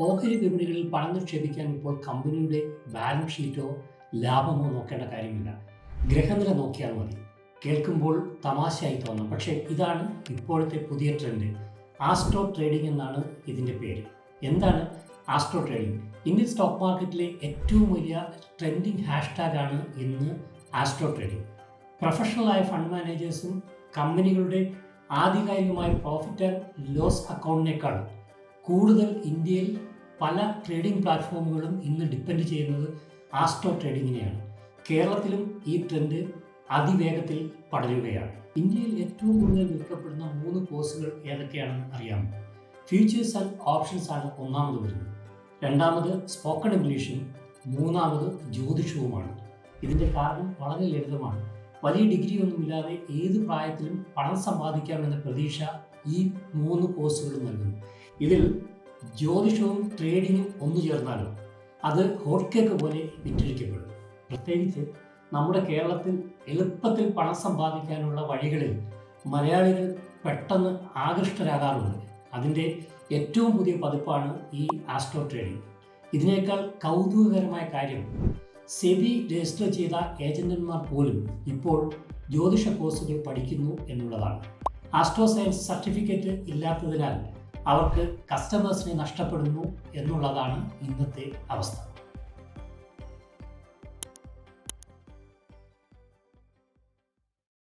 ഓഹരി വിപണികളിൽ പണം നിക്ഷേപിക്കാൻ ഇപ്പോൾ കമ്പനിയുടെ ബാലൻസ് ഷീറ്റോ ലാഭമോ നോക്കേണ്ട കാര്യമില്ല. ഗ്രഹനില നോക്കിയാൽ മതി. കേൾക്കുമ്പോൾ തമാശയായി തോന്നാം, പക്ഷേ ഇതാണ് ഇപ്പോഴത്തെ പുതിയ ട്രെൻഡ്. ആസ്ട്രോ ട്രേഡിംഗ് എന്നാണ് ഇതിൻ്റെ പേര്. എന്താണ് ആസ്ട്രോ ട്രേഡിംഗ്? ഇന്ത്യൻ സ്റ്റോക്ക് മാർക്കറ്റിലെ ഏറ്റവും വലിയ ട്രെൻഡിങ് ഹാഷ്ടാഗാണ് ഇന്ന് ആസ്ട്രോ ട്രേഡിംഗ്. പ്രൊഫഷണലായ ഫണ്ട് മാനേജേഴ്സും കമ്പനികളുടെ ആധികാരികമായ പ്രോഫിറ്റ് ആൻഡ് ലോസ് അക്കൗണ്ടിനേക്കാൾ കൂടുതൽ ഇന്ത്യയിൽ പല ട്രേഡിംഗ് പ്ലാറ്റ്ഫോമുകളും ഇന്ന് ഡിപ്പെൻഡ് ചെയ്യുന്നത് ആസ്ട്രോ ട്രേഡിങ്ങിനെയാണ്. കേരളത്തിലും ഈ ട്രെൻഡ് അതിവേഗത്തിൽ പടരുകയാണ്. ഇന്ത്യയിൽ ഏറ്റവും കൂടുതൽ വിൽക്കപ്പെടുന്ന 3 കോഴ്സുകൾ ഏതൊക്കെയാണെന്ന് അറിയാമോ? ഫ്യൂച്ചേഴ്സ് ആൻഡ് ഓപ്ഷൻസ് ആണ് ഒന്നാമത് വരുന്നത്. രണ്ടാമത് സ്പോക്കൺ ഇംഗ്ലീഷും മൂന്നാമത് ജ്യോതിഷവുമാണ്. ഇതിൻ്റെ കാരണം വളരെ ലളിതമാണ്. വലിയ ഡിഗ്രി ഒന്നുമില്ലാതെ ഏത് പ്രായത്തിലും പണം സമ്പാദിക്കാമെന്ന പ്രതീക്ഷ ഈ 3 കോഴ്സുകളും നൽകുന്നു. ഇതിൽ ജ്യോതിഷവും ട്രേഡിങ്ങും ഒന്നു ചേർന്നാലും അത് ഹോട്ട് കേക്ക് പോലെ വിറ്റഴിക്കപ്പെടും. പ്രത്യേകിച്ച് നമ്മുടെ കേരളത്തിൽ എളുപ്പത്തിൽ പണം സമ്പാദിക്കാനുള്ള വഴികളിൽ മലയാളികൾ പെട്ടെന്ന് ആകൃഷ്ടരാകാറുണ്ട്. അതിൻ്റെ ഏറ്റവും പുതിയ പതിപ്പാണ് ഈ ആസ്ട്രോ ട്രേഡിംഗ്. ഇതിനേക്കാൾ കൗതുകകരമായ കാര്യം, സെബി രജിസ്റ്റർ ചെയ്ത ഏജന്റന്മാർ പോലും ഇപ്പോൾ ജ്യോതിഷ കോഴ്സുകൾ പഠിക്കുന്നു എന്നുള്ളതാണ്. ആസ്ട്രോ സയൻസ് സർട്ടിഫിക്കറ്റ് ഇല്ലാത്തതിനാൽ അവർക്ക് കസ്റ്റമേഴ്സിനെ നഷ്ടപ്പെടുന്നു എന്നുള്ളതാണ് ഇന്നത്തെ അവസ്ഥ.